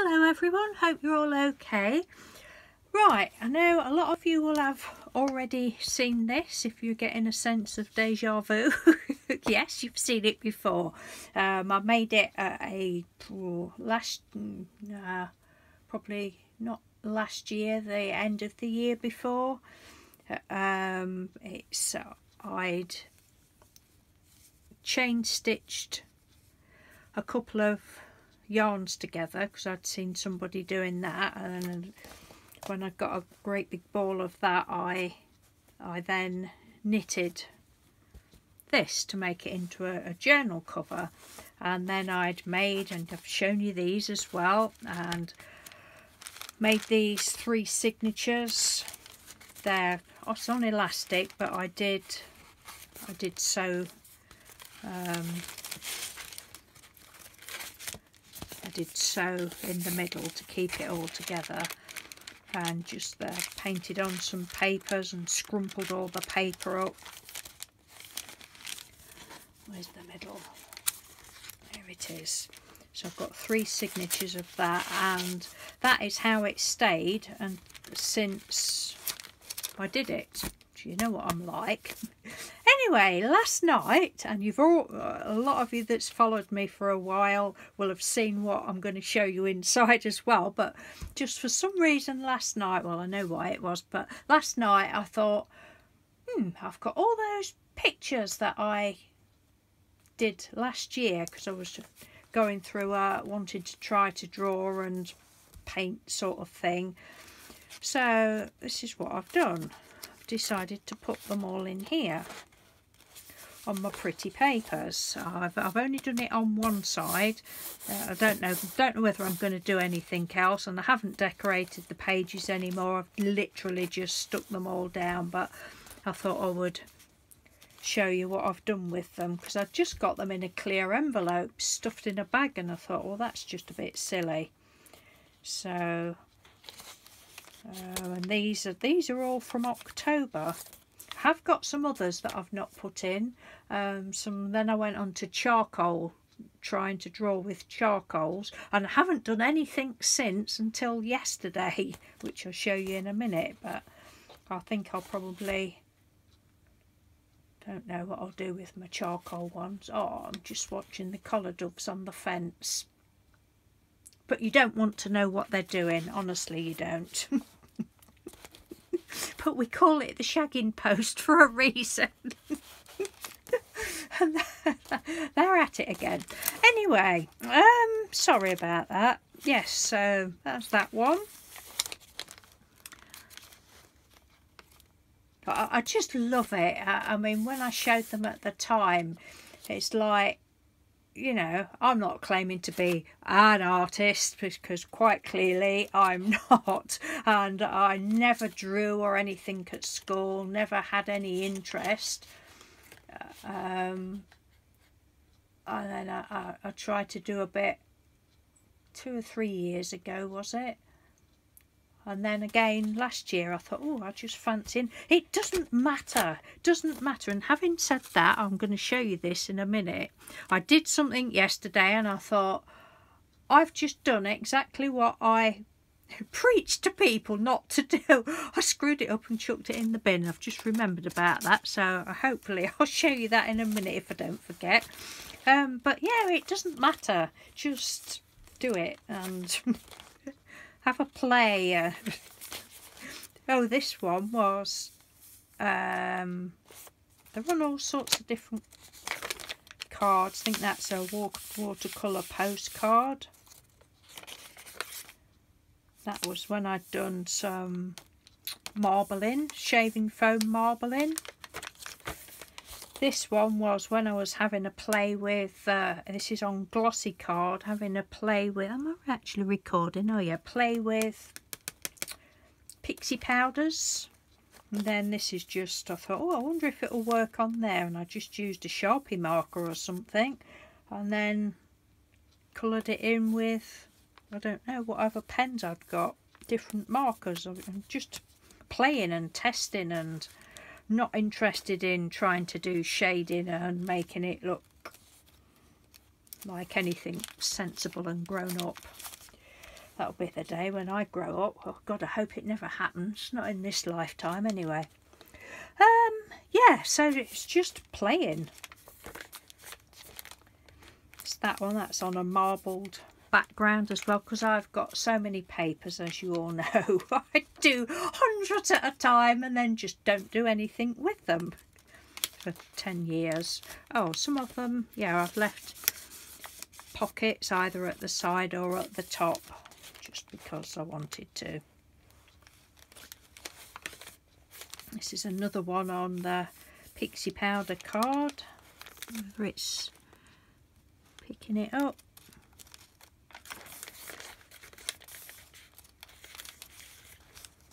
Hello everyone, hope you're all okay. Right, I know a lot of you will have already seen this if you're getting a sense of deja vu. Yes, you've seen it before. I made it at probably not last year, the end of the year before. I'd chain stitched a couple of yarns together because I'd seen somebody doing that, and when I got a great big ball of that, I then knitted this to make it into a journal cover. And then I'd made, and I've shown you these as well, and made these 3 signatures. It's on elastic, but I did sew in the middle to keep it all together, and just painted on some papers and scrumpled all the paper up. Where's the middle? There it is. So I've got 3 signatures of that, and that is how it stayed. And since I did it, do you know what I'm like? Anyway, last night, and a lot of you that's followed me for a while will have seen what I'm going to show you inside as well, but just for some reason last night, well, I know why it was, but last night I thought, I've got all those pictures that I did last year, because I was going through wanting to try to draw and paint sort of thing. So this is what I've done. I've decided to put them all in here on my pretty papers. I've only done it on one side. I don't know whether I'm going to do anything else, and I haven't decorated the pages anymore. I've literally just stuck them all down, but I thought I would show you what I've done with them, because I've just got them in a clear envelope stuffed in a bag, and I thought, well, that's just a bit silly. So and these are all from October. I have got some others that I've not put in. Then I went on to charcoal, trying to draw with charcoals, and I haven't done anything since until yesterday, which I'll show you in a minute. But I think I'll probably, don't know what I'll do with my charcoal ones. Oh, I'm just watching the collar doves on the fence. But you don't want to know what they're doing, honestly you don't. But we call it the shagging post for a reason. And they're at it again. Anyway, sorry about that. Yes, so that's that one. I just love it. I mean, when I showed them at the time, it's like, you know, I'm not claiming to be an artist, because quite clearly I'm not, and I never drew or anything at school, never had any interest. And then I tried to do a bit 2 or 3 years ago, was it? And then again last year I thought, oh, I just fancy it. Doesn't matter, and having said that, I'm going to show you this in a minute. I did something yesterday and I thought, I've just done exactly what I preach to people not to do. I screwed it up and chucked it in the bin. I've just remembered about that, so hopefully I'll show you that in a minute if I don't forget. But yeah, it doesn't matter, just do it and have a play. Oh, this one was, they're on all sorts of different cards. I think that's a watercolour postcard. That was when I'd done some marbling, shaving foam marbling. This one was when I was having a play with, this is on glossy card, having a play with, am I actually recording? Oh yeah, play with pixie powders. And then this is just, I thought, oh, I wonder if it'll work on there. And I just used a Sharpie marker or something. And then coloured it in with, I don't know, whatever pens I'd got. Different markers. I'm just playing and testing and not interested in trying to do shading and making it look like anything sensible and grown up. That'll be the day when I grow up. Oh God, I hope it never happens. Not in this lifetime anyway. Yeah, so it's just playing. It's that one. That's on a marbled background as well, because I've got so many papers, as you all know. I do hundreds at a time and then just don't do anything with them for 10 years. Oh, some of them, yeah, I've left pockets either at the side or at the top just because I wanted to. This is another one on the Pixie Powder card, whether it's picking it up.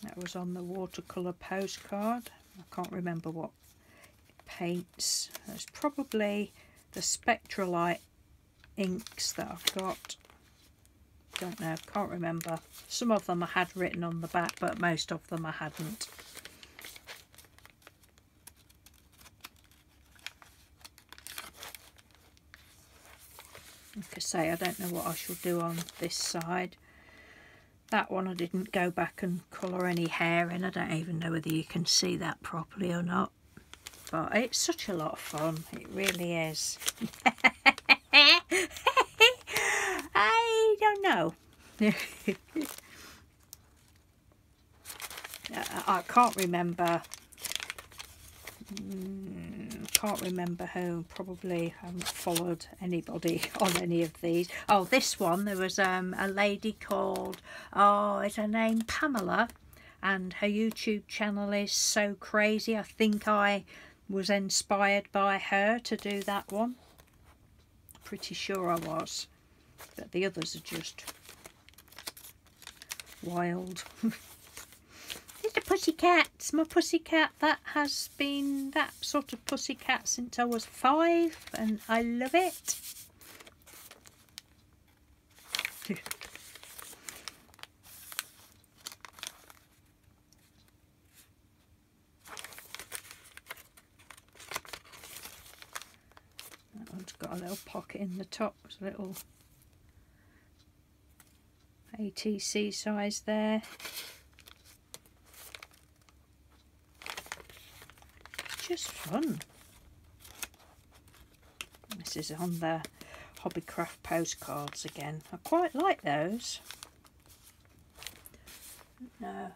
That was on the watercolour postcard. I can't remember what it paints. It's probably the Spectralite inks that I've got. Don't know, can't remember. Some of them I had written on the back, but most of them I hadn't. Like I say, I don't know what I shall do on this side. That one I didn't go back and colour any hair in. I don't even know whether you can see that properly or not. But it's such a lot of fun. It really is. I don't know. I can't remember. Can't remember who. Probably haven't followed anybody on any of these. Oh, this one, there was a lady called, oh, is her name Pamela, and her YouTube channel is So Crazy. I think I was inspired by her to do that one. Pretty sure I was, but the others are just wild. The pussycats, my pussycat, that has been that sort of pussycat since I was 5 and I love it. That one's got a little pocket in the top, there's a little ATC size there. Just fun. This is on the Hobbycraft postcards again. I quite like those. No,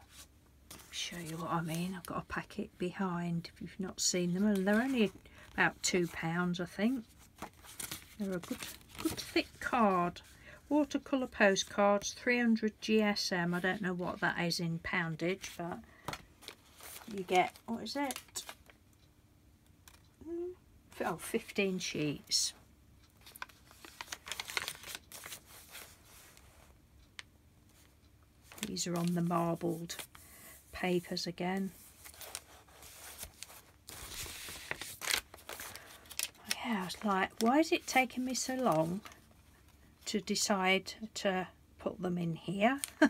show you what I mean. I've got a packet behind if you've not seen them, and they're only about £2, I think. They're a good thick card. Watercolour postcards, 300 GSM. I don't know what that is in poundage, but you get, what is it? Oh, 15 sheets. These are on the marbled papers again. Yeah, I was like, why is it taking me so long to decide to put them in here? I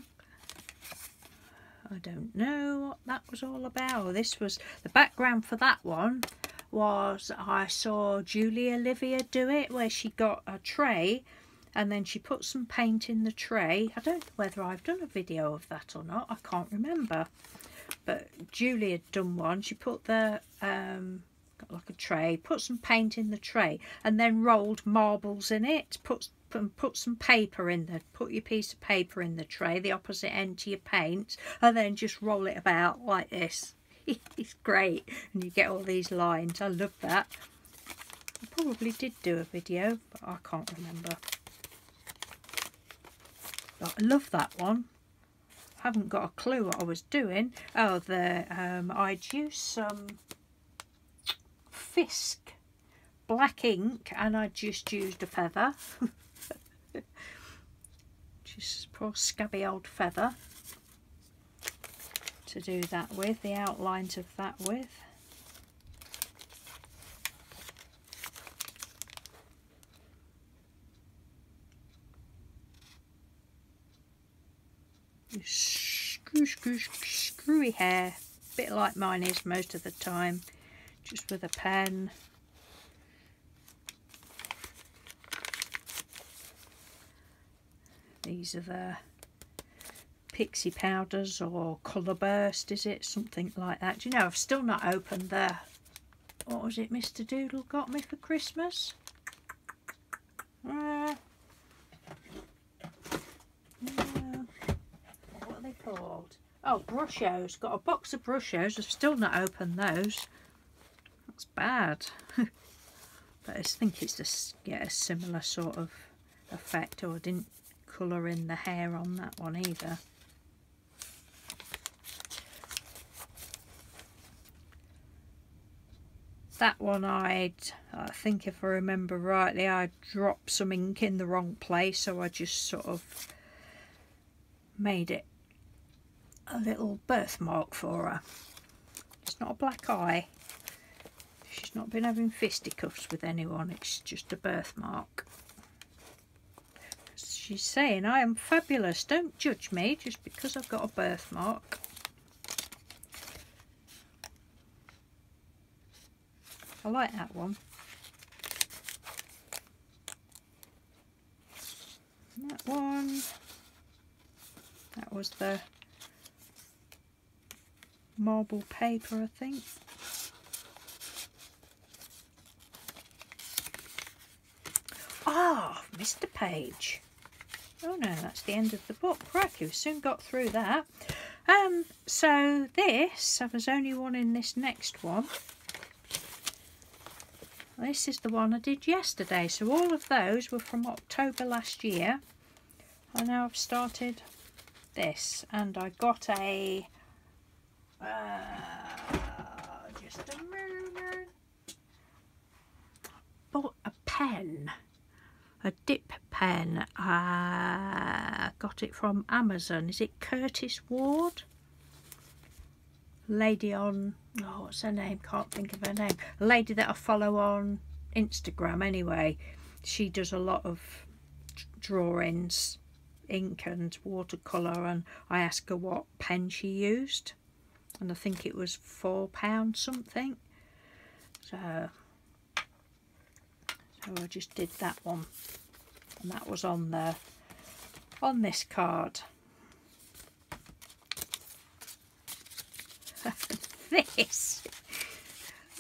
don't know what that was all about. This was the background for that one. Was I saw Julie Olivia do it, where she got a tray and then she put some paint in the tray. I don't know whether I've done a video of that or not, I can't remember, but Julie had done one. She put the got like a tray, put some paint in the tray and then rolled marbles in it, put some paper in there, put your piece of paper in the tray, the opposite end to your paint, and then just roll it about like this. It's great, and you get all these lines. I love that. I probably did do a video, but I can't remember. But I love that one. I haven't got a clue what I was doing. Oh, I'd used some Fisk black ink, and I just used a feather. Just a poor scabby old feather to do that with, the outlines of that with. Screwy hair, a bit like mine is most of the time, just with a pen. These are the Pixie Powders or Colour Burst, is it? Something like that. Do you know, I've still not opened the, what was it Mr. Doodle got me for Christmas? What are they called? Oh, Brushos. Got a box of Brushos. I've still not opened those. That's bad. But I think it's just, yeah, a similar sort of effect. Oh, I didn't colour in the hair on that one either. That one I think if I remember rightly, I dropped some ink in the wrong place, so I just sort of made it a little birthmark for her. It's not a black eye. She's not been having fisticuffs with anyone, it's just a birthmark. She's saying, I am fabulous, don't judge me just because I've got a birthmark. I like that one. That one, that was the marble paper, I think. Ah, oh, Mr. Page. Oh no, that's the end of the book. Crikey, we've soon got through that. So this, there's only one in this next one. This is the one I did yesterday. So all of those were from October last year. And now I've started this. And I got a... just a moment. Bought a pen. A dip pen. Got it from Amazon. Is it Curtis Ward? Lady on, oh, what's her name? Can't think of her name. A lady that I follow on Instagram anyway. She does a lot of drawings, ink and watercolour, and I asked her what pen she used, and I think it was £4 something. So I just did that one, and that was on the this card. This,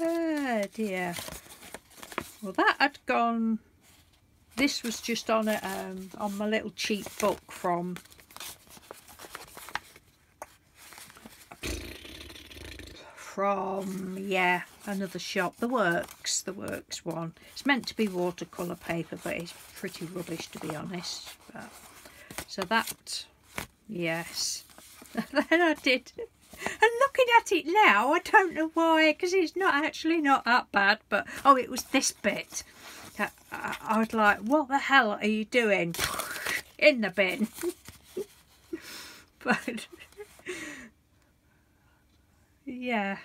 oh dear. Well, that had gone. This was just on a on my little cheap book from yeah, another shop, the Works one. It's meant to be watercolour paper, but it's pretty rubbish to be honest. But, so that, yes. Then I did. And looking at it now, I don't know why, because it's actually not that bad, but oh, it was this bit. I was like, what the hell are you doing? In the bin. But yeah,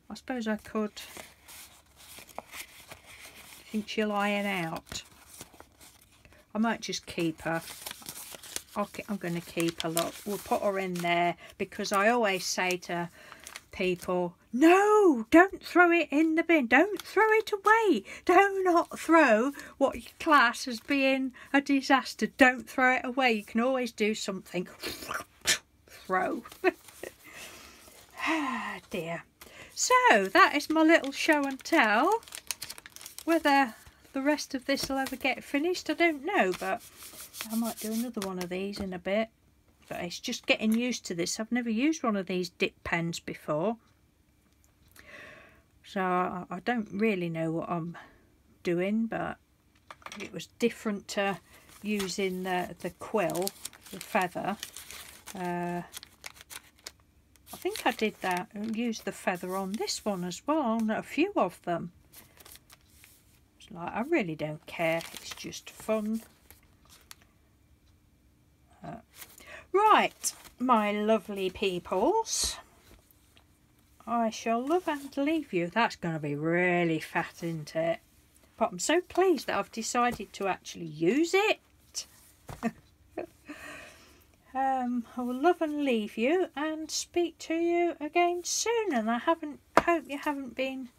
I suppose I could. Think she'll iron out. I might just keep her. I'm going to keep her, look. We'll put her in there, because I always say to people, no, don't throw it in the bin. Don't throw it away. Do not throw what you class as being a disaster. Don't throw it away. You can always do something. Throw. Ah, dear. So, that is my little show and tell. Whether the rest of this will ever get finished, I don't know, but I might do another one of these in a bit. But it's just getting used to this. I've never used one of these dip pens before, so I don't really know what I'm doing, but it was different to using the quill, the feather. I think I did that and used the feather on this one as well, on a few of them. It's like, I really don't care, it's just fun. Right, my lovely peoples, I shall love and leave you. That's going to be really fat, isn't it? But I'm so pleased that I've decided to actually use it. I will love and leave you and speak to you again soon. And I hope you haven't been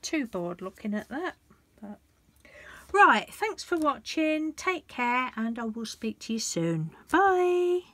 too bored looking at that. But Right, thanks for watching. Take care and I will speak to you soon. Bye.